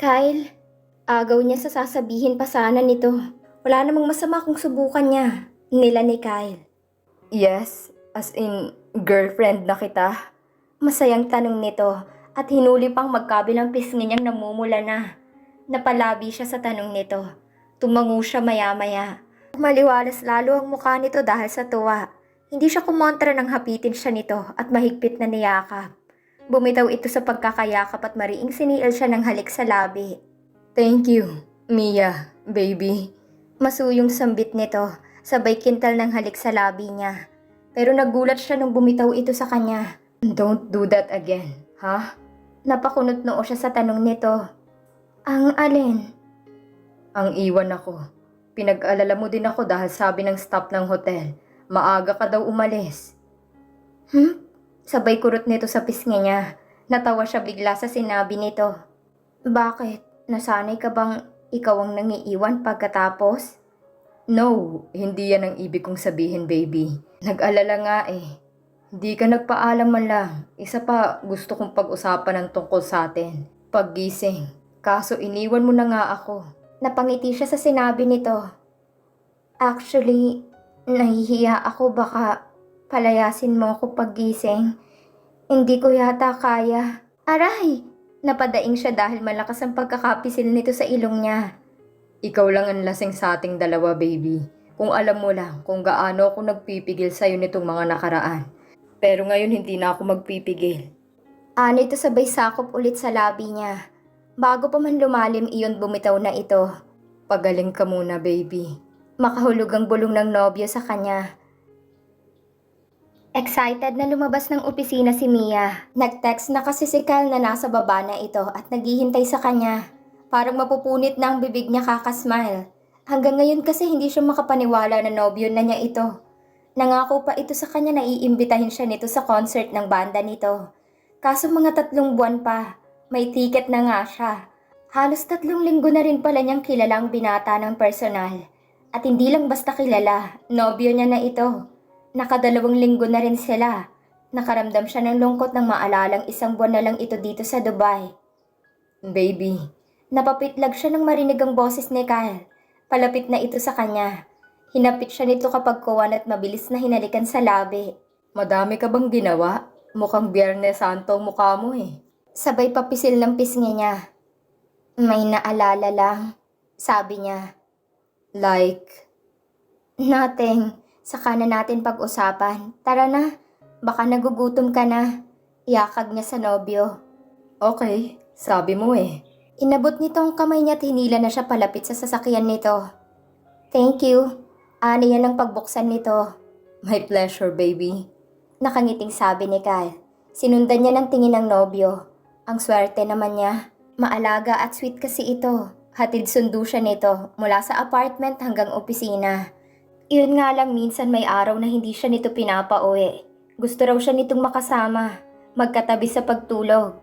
Kyle, agaw niya sa sasabihin pa sana nito. Wala namang masama kung subukan niya. Nila ni Kyle. Yes, as in girlfriend na kita. Masayang tanong nito at hinuli pang magkabilang pisngi niyang namumula na. Napalabi siya sa tanong nito. Tumango siya maya-maya. Maliwalas lalo ang mukha nito dahil sa tuwa. Hindi siya kumontra nang hapitin siya nito at mahigpit na niyakap. Bumitaw ito sa pagkakayakap at mariing siniil siya ng halik sa labi. Thank you, Mia, baby. Masuyong sambit nito, sabay kintal ng halik sa labi niya. Pero nagulat siya nung bumitaw ito sa kanya. Don't do that again, ha? Napakunot noo siya sa tanong nito. Ang alin? Ang iwan ako. Pinag-alala mo din ako dahil sabi ng staff ng hotel, maaga ka daw umalis. Sabay kurot nito sa pisngi niya. Natawa siya bigla sa sinabi nito. Bakit? Nasanay ka bang ikaw ang nangiiwan pagkatapos? No, hindi yan ang ibig kong sabihin, baby. Nag-alala nga eh. Hindi ka nagpaalam man lang. Isa pa, gusto kong pag-usapan ng tungkol sa atin. Paggising. Kaso iniwan mo na nga ako. Napangiti siya sa sinabi nito. Actually, nahihiya ako baka palayasin mo ako paggising. Hindi ko yata kaya. Aray! Napadaing siya dahil malakas ang pagkakapisil nito sa ilong niya. Ikaw lang ang lasing sa ating dalawa, baby. Kung alam mo lang kung gaano ako nagpipigil sa'yo nitong mga nakaraan. Pero ngayon hindi na ako magpipigil. Nito sabay sakop ulit sa labi niya. Bago pa man lumalim iyon bumitaw na ito. Pagaling ka muna, baby. Makahulog ang bulong ng nobyo sa kanya. Excited na lumabas ng opisina si Mia. Nag-text na kasi si Kyle na nasa baba na ito at naghihintay sa kanya. Parang mapupunit na ang bibig niya kakasmile. Hanggang ngayon kasi hindi siya makapaniwala na nobyo na niya ito. Nangako pa ito sa kanya na iimbitahin siya nito sa concert ng banda nito. Kaso mga 3 buwan pa, may ticket na nga siya. Halos 3 linggo na rin pala niyang kilalang binata ng personal. At hindi lang basta kilala, nobyo niya na ito. Naka2 linggo na rin sila. Nakaramdam siya ng lungkot nang maalalang 1 buwan na lang ito dito sa Dubai. Baby. Napapitlag siya nang marinig ang boses ni Kyle. Palapit na ito sa kanya. Hinapit siya nito kapag kuwan at mabilis na hinalikan sa labi. Madami ka bang ginawa? Mukhang Biyernes Santo ang mukha mo eh. Sabay papisil ng pisngi niya. May naalala lang, sabi niya. Like? Nothing. Saka na natin pag-usapan. Tara na. Baka nagugutom ka na. Iyakag niya sa nobyo. Okay, sabi mo eh. Inabot nito ang kamay niya at hinila na siya palapit sa sasakyan nito. Thank you. Ani yan ang pagbuksan nito. My pleasure, baby. Nakangiting sabi ni Kyle. Sinundan niya ng tingin ng nobyo. Ang swerte naman niya. Maalaga at sweet kasi ito. Hatid sundo siya nito mula sa apartment hanggang opisina. Iyon nga lang minsan may araw na hindi siya nito pinapauwi. Gusto raw siya nitong makasama. Magkatabi sa pagtulog.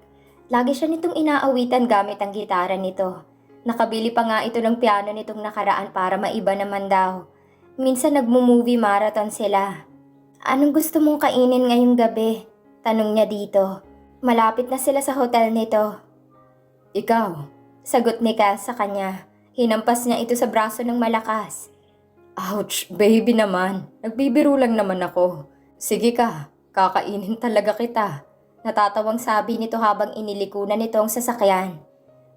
Lagi siya nitong inaawitan gamit ang gitara nito. Nakabili pa nga ito ng piano nitong nakaraan para maiba naman daw. Minsan nagmo-movie marathon sila. Anong gusto mong kainin ngayong gabi? Tanong niya dito. Malapit na sila sa hotel nito. Ikaw, sagot ni Kyle sa kanya. Hinampas niya ito sa braso ng malakas. Ouch, baby naman. Nagbibiro lang naman ako. Sige ka, kakainin talaga kita. Natatawang sabi nito habang inilikunan nito ang sasakyan.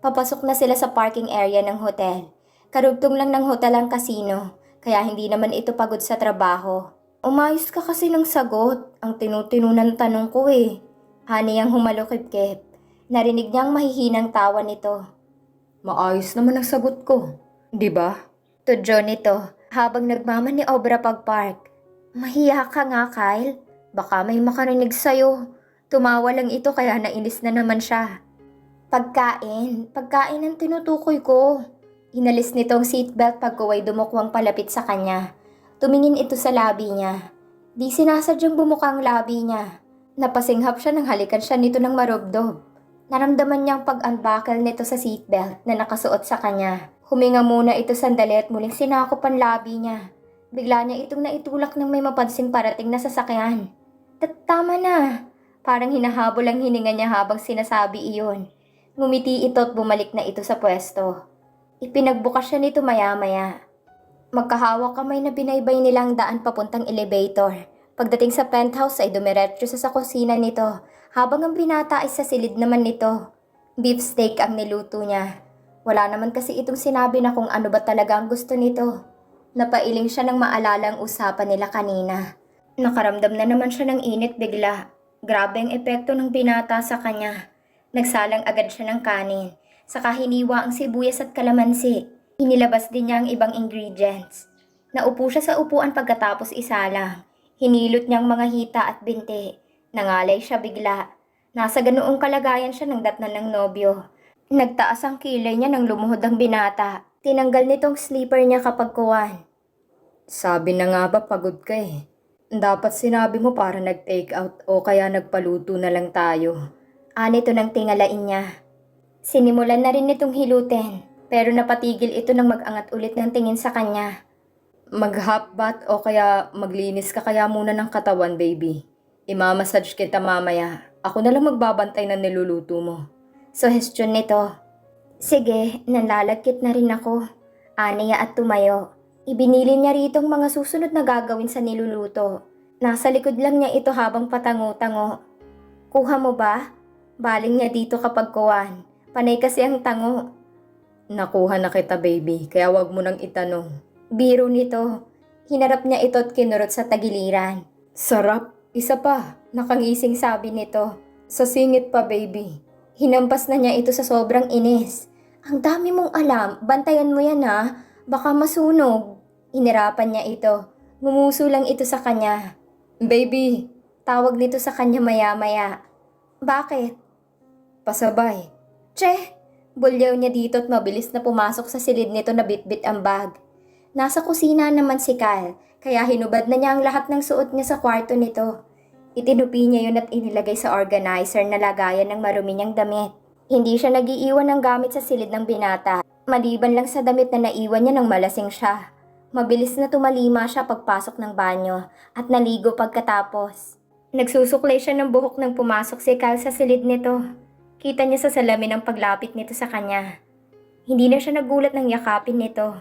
Papasok na sila sa parking area ng hotel. Karugtong lang ng hotel ang kasino, kaya hindi naman ito pagod sa trabaho. Umayos ka kasi ng sagot, ang tinutinunan tanong ko eh. Hani ang humalukip-kip. Narinig niyang mahihinang tawa nito. Maayos naman ang sagot ko, di ba? Tudyo nito habang nagmamaniobra pag-park. Mahiya ka nga, Kyle. Baka may makarinig sa'yo. Tumawa lang ito kaya nainis na naman siya. Pagkain ang tinutukoy ko. Inalis nito ang seatbelt pag kuway dumukwang palapit sa kanya. Tumingin ito sa labi niya. Di sinasadyang bumuka ang labi niya. Napasinghap siya nang halikan siya nito ng marubdob. Naramdaman niyang pag-unbuckle nito sa seatbelt na nakasuot sa kanya. Huminga muna ito sandali at muling sinakop ang labi niya. Bigla niya itong naitulak ng may mapansing parating na sasakyan. Tama na. Parang hinahabol ang hininga niya habang sinasabi iyon. Ngumiti ito at bumalik na ito sa pwesto. Ipinagbukas siya nito maya-maya. Magkahawak kamay na binaybay nilang daan papuntang elevator. Pagdating sa penthouse ay dumiretso sa kusina nito, habang ang binata ay sa silid naman nito. Beef steak ang niluto niya. Wala naman kasi itong sinabi na kung ano ba talaga ang gusto nito. Napailing siya nang maalala ang usapan nila kanina. Nakaramdam na naman siya ng init bigla. Grabe ang epekto ng binata sa kanya. Nagsalang agad siya ng kanin. Saka hiniwa ang sibuyas at kalamansi. Inilabas din niya ang ibang ingredients. Naupo siya sa upuan pagkatapos isalang. Hinilot niyang mga hita at binti. Nangalay siya bigla. Nasa ganoong kalagayan siya ng datnan ng nobyo. Nagtaas ang kilay niya nang lumuhod ang binata. Tinanggal nitong sleeper niya kapag kuwan. Sabi na nga ba pagod ka eh. Dapat sinabi mo para nag-take out o kaya nagpaluto na lang tayo. Anito nang tingalain niya. Sinimulan na rin nitong hilutin, pero napatigil ito nang mag-angat ulit ng tingin sa kanya. Mag-hot bath o kaya maglinis ka kaya muna ng katawan, baby. Imamassage kita mamaya. Ako na lang magbabantay ng niluluto mo. Suhestyon nito. Sige, nalalagkit na rin ako. Aniya at tumayo. Ibinili niya ritong mga susunod na gagawin sa niluluto. Nasa likod lang niya ito habang patango-tango. Kuha mo ba? Baling niya dito kapag kuwan. Panay kasi ang tango. Nakuha na kita, baby, kaya wag mo nang itanong. Biro nito. Hinarap niya ito at kinurot sa tagiliran. Sarap. Isa pa. Nakangising sabi nito. Sa singit pa, baby. Hinampas na niya ito sa sobrang inis. Ang dami mong alam. Bantayan mo yan ha. Baka masunog. Inirapan niya ito. Ngumuso lang ito sa kanya. Baby. Tawag nito sa kanya maya-maya. Bakit? Pasabay. Che! Bulyaw niya dito at mabilis na pumasok sa silid nito na bitbit ang bag. Nasa kusina naman si Kyle, kaya hinubad na niya ang lahat ng suot niya sa kwarto nito. Itinupi niya yun at inilagay sa organizer na lagayan ng marumi niyang damit. Hindi siya nagiiwan ng gamit sa silid ng binata, maliban lang sa damit na naiwan niya nang malasing siya. Mabilis na tumalima siya pagpasok ng banyo at naligo pagkatapos. Nagsusuklay siya ng buhok nang pumasok si Kyle sa silid nito. Kita niya sa salamin ang paglapit nito sa kanya. Hindi na siya nagulat nang yakapin nito.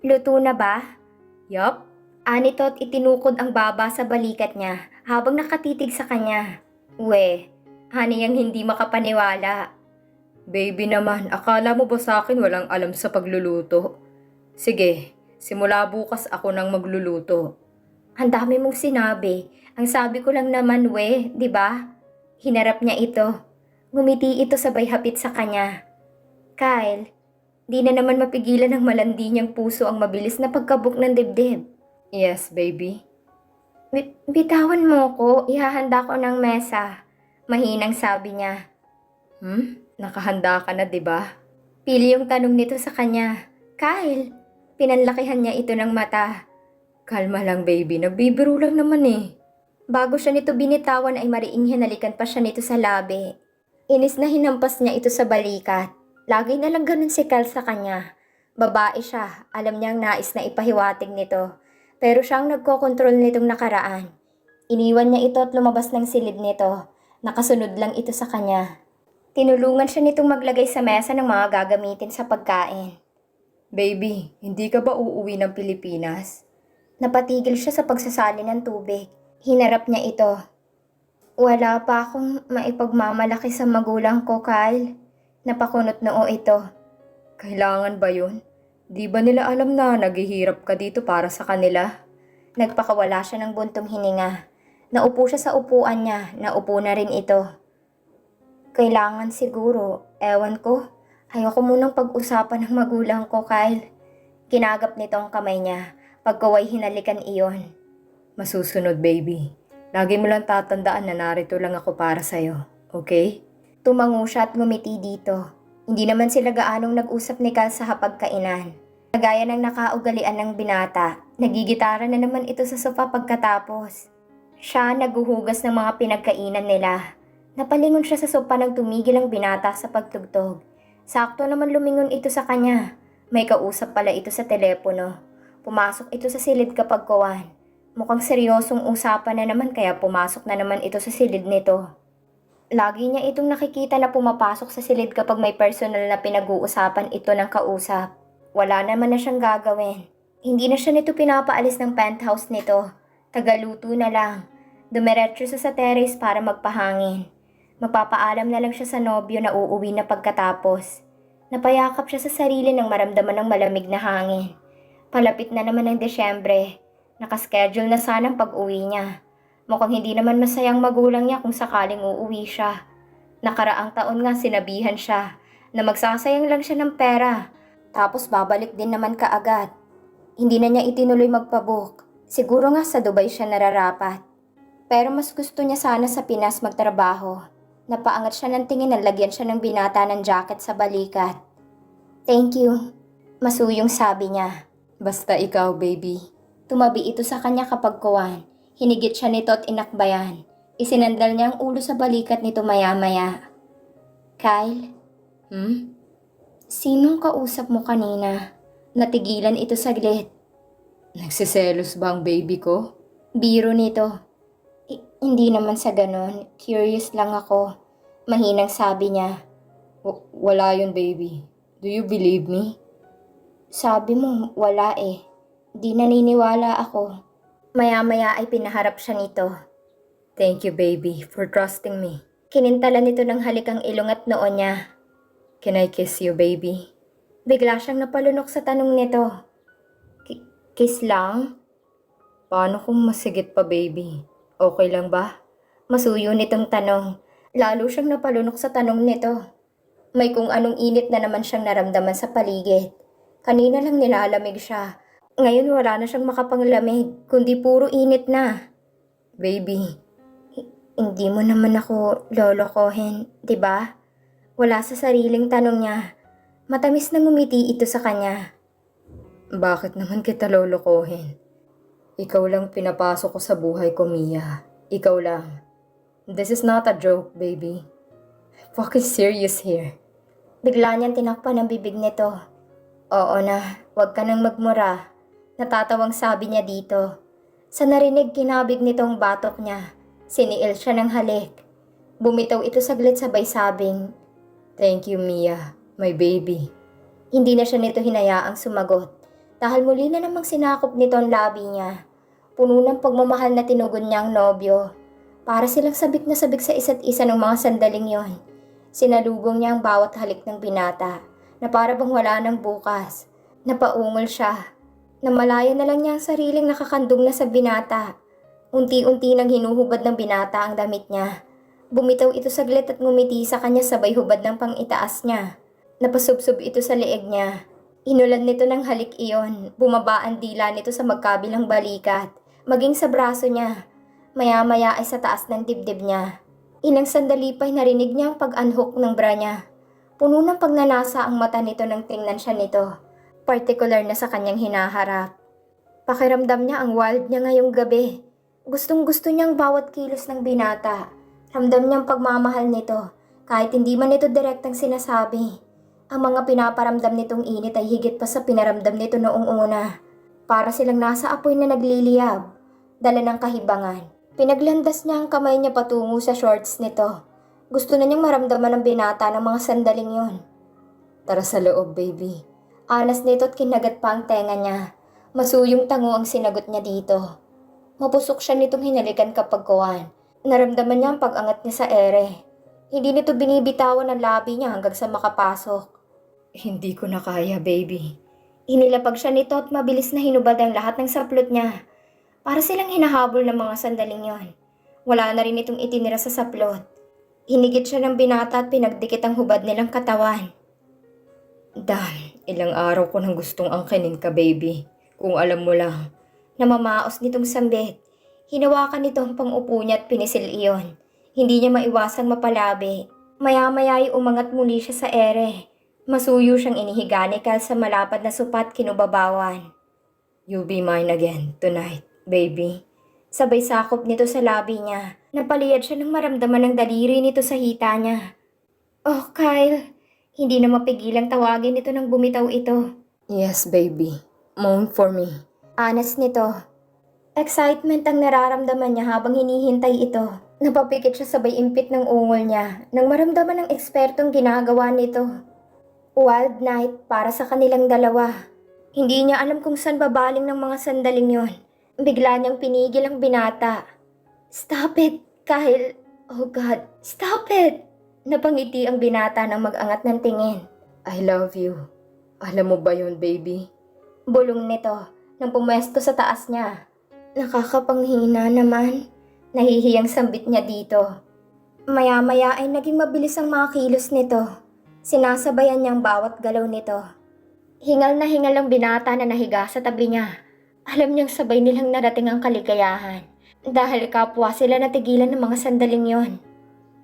Luto na ba? Yup. Anito at itinukod ang baba sa balikat niya habang nakatitig sa kanya. Aniyang hindi makapaniwala. Baby naman, akala mo ba sa akin walang alam sa pagluluto? Sige, simula bukas ako nang magluluto. Ang dami mong sinabi. Ang sabi ko lang naman, di ba? Hinarap niya ito. Ngumiti ito sabay hapit sa kanya. Kyle, di na naman mapigilan ng malandi niyang puso ang mabilis na pagkabuk ng dibdib. Yes, baby. Bitawan mo ko, ihahanda ko ng mesa. Mahinang sabi niya. Nakahanda ka na, di ba? Pili yung tanong nito sa kanya. Kyle, pinanlakihan niya ito ng mata. Kalma lang, baby. Nagbibiro lang naman eh. Bago siya nito binitawan ay mariing hinalikan pa siya nito sa labi. Inis na hinampas niya ito sa balikat. Lagi na lang ganun si Kyle sa kanya. Babae siya, alam niyang nais na ipahiwatig nito. Pero siyang nagkokontrol nitong nakaraan. Iniwan niya ito at lumabas ng silid nito. Nakasunod lang ito sa kanya. Tinulungan siya nitong maglagay sa mesa ng mga gagamitin sa pagkain. Baby, hindi ka ba uuwi ng Pilipinas? Napatigil siya sa pagsasali ng tubig. Hinarap niya ito. Wala pa akong maipagmamalaki sa magulang ko, Kyle. Napakunot noo ito. Kailangan ba yun? Di ba nila alam na naghihirap ka dito para sa kanila? Nagpakawala siya ng buntong hininga. Naupo siya sa upuan niya, naupo na rin ito. Kailangan siguro, ewan ko. Ayoko munang pag-usapan ng magulang ko, Kyle. Kinagap nito ang kamay niya, pagkaway hinalikan iyon. Masusunod, baby. Lagi mo lang tatandaan na narito lang ako para sa'yo, okay? Tumango siya at ngumiti dito. Hindi naman sila gaanong nag-usap ni Kyle sa hapagkainan. Kagaya ng nakaugalian ng binata, nagigitara na naman ito sa sofa pagkatapos. Siya naguhugas ng mga pinagkainan nila. Napalingon siya sa sopa nang tumigil ang binata sa pagtugtog. Sakto naman lumingon ito sa kanya. May kausap pala ito sa telepono. Pumasok ito sa silid kapag kuwan. Mukhang seryosong usapan na naman kaya pumasok na naman ito sa silid nito. Lagi niya itong nakikita na pumapasok sa silid kapag may personal na pinag-uusapan ito ng kausap. Wala naman na siyang gagawin. Hindi na siya nito pinapaalis ng penthouse nito. Tagaluto na lang. Dumiretso siya sa terrace para magpahangin. Magpapaalam na lang siya sa nobyo na uuwi na pagkatapos. Napayakap siya sa sarili nang maramdaman ng malamig na hangin. Palapit na naman ng Desyembre. Nakaschedule na sana ang pag-uwi niya. Mukhang hindi naman masayang magulang niya kung sakaling uuwi siya. Nakaraang taon nga sinabihan siya na magsasayang lang siya ng pera. Tapos babalik din naman kaagad. Hindi na niya itinuloy magpabook. Siguro nga sa Dubai siya nararapat. Pero mas gusto niya sana sa Pinas magtrabaho. Napaangat siya ng tingin na lagyan siya ng binata ng jacket sa balikat. "Thank you," masuyong sabi niya. Basta ikaw, baby. Tumabi ito sa kanya kapag kuwan. Hinigit siya nito at inakbayan. Isinandal niya ang ulo sa balikat nito maya-maya. "Kyle, sinong kausap mo kanina?" Natigilan ito saglit. Nagsiselos ba ang baby ko? Biro nito. Hindi naman sa ganon. Curious lang ako. Mahinang sabi niya. Wala yun, baby. Do you believe me? Sabi mo, wala eh. Di naniniwala ako. Maya-maya ay pinaharap siya nito. Thank you, baby, for trusting me. Kinintalan nito ng halik ang ilong at noo niya. Can I kiss you, baby? Bigla siyang napalunok sa tanong nito. Kiss lang? Paano kung masigit pa, baby? Okay lang ba? Masuyo nitong tanong. Lalo siyang napalunok sa tanong nito. May kung anong init na naman siyang naramdaman sa paligid. Kanina lang nilalamig siya. Ngayon wala na siyang makapanglamig, kundi puro init na. Baby. Hindi mo naman ako lolokohin, di ba? Wala sa sariling tanong niya. Matamis na ngumiti ito sa kanya. Bakit naman kita lolokohin? Ikaw lang pinapasok ko sa buhay ko, Mia. Ikaw lang. This is not a joke, baby. I'm fucking serious here. Bigla niyang tinakpan ang bibig nito. Oo na, wag ka nang magmura. Natatawang sabi niya dito. Sa narinig kinabig nitong batok niya, siniil siya ng halik. Bumitaw ito saglit sabay sabing, Thank you, Mia, my baby. Hindi na siya nito hinayaang sumagot. Dahil muli na namang sinakop nito ang labi niya. Puno ng pagmamahal na tinugon niya ang nobyo. Para silang sabik na sabik sa isa't isa ng mga sandaling yon. Sinalubong niya ang bawat halik ng binata na para bang wala ng bukas. Napaungol siya. Namalaya na lang niya ang sariling nakakandong na sa binata. Unti-unti nang hinuhubad ng binata ang damit niya. Bumitaw ito saglit at ngumiti sa kanya sabay hubad ng pang-itaas niya. Napasubsob ito sa leeg niya. Inulan nito ng halik iyon. Bumaba ang dila nito sa magkabilang balikat. Maging sa braso niya. Maya-maya ay sa taas ng dibdib niya. Ilang sandali pa'y narinig niya ang pag-unhook ng bra niya. Puno ng pagnanasa ang mata nito nang tingnan siya nito. Partikular na sa kanyang hinaharap. Pakiramdam niya ang wild niya ngayong gabi. Gustong-gusto niyang bawat kilos ng binata. Ramdam niyang pagmamahal nito. Kahit hindi man ito direktang sinasabi. Ang mga pinaparamdam nitong init ay higit pa sa pinaramdam nito noong una. Para silang nasa apoy na nagliliyab. Dala ng kahibangan. Pinaglandas niya ang kamay niya patungo sa shorts nito. Gusto na niyang maramdaman ng binata ng mga sandaling yon. Tara sa loob, baby. Anas nito at kinagat pa ang tenga niya. Masuyong tango ang sinagot niya dito. Mapusok siya nitong hinalikan kapag kuwan. Naramdaman niya ang pag-angat niya sa ere. Hindi nito binibitawan ang labi niya hanggang sa makapasok. Hindi ko na kaya, baby. Inilapag siya nito at mabilis na hinubad ang lahat ng saplot niya. Para silang hinahabol ng mga sandaling yon. Wala na rin itong itinira sa saplot. Hinigit siya ng binata at pinagdikit ang hubad nilang katawan. Dan, ilang araw ko nang gustong angkinin ka, baby. Kung alam mo lang. Namamaos nitong sambit. Hinawakan nito ang pang-upo niya at pinisil iyon. Hindi niya maiwasang mapalabi. Maya-maya ay umangat muli siya sa ere. Masuyo siyang inihiga ni Kyle sa malapad na supat kinubabawan. You'll be mine again tonight, baby. Sabay sakop nito sa labi niya. Napaliyad siya nang maramdaman ng daliri nito sa hita niya. Oh, Kyle. Hindi na mapigilang tawagin nito nang bumitaw ito. Yes, baby. Moan for me. Anas nito. Excitement ang nararamdaman niya habang hinihintay ito. Napapikit siya sabay impit ng ungol niya nang maramdaman ng ekspertong ginagawa nito. Wild night para sa kanilang dalawa. Hindi niya alam kung saan babaling ng mga sandaling yon. Bigla niyang pinigil ang binata. Stop it, Kyle. Oh God, stop it! Napangiti ang binata nang mag-angat ng tingin. I love you. Alam mo ba yun, baby? Bulong nito nang pumwesto sa taas niya. Nakakapanghina naman. Nahihiyang sambit niya dito. Maya-maya ay naging mabilis ang mga kilos nito. Sinasabayan niyang bawat galaw nito. Hingal na hingal ang binata na nahiga sa tabi niya. Alam niyang sabay nilang narating ang kaligayahan. Dahil kapwa sila natigilan ng mga sandaling yon.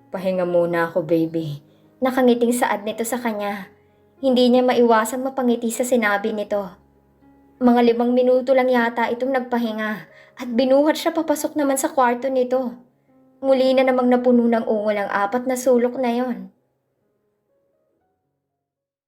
Pahinga muna ako, baby. Nakangiting saad nito sa kanya. Hindi niya maiwasang mapangiti sa sinabi nito. Mga 5 minuto lang yata itong nagpahinga at binuhat siya papasok naman sa kwarto nito. Muli na namang napuno ng ungol ang 4 na sulok na yon.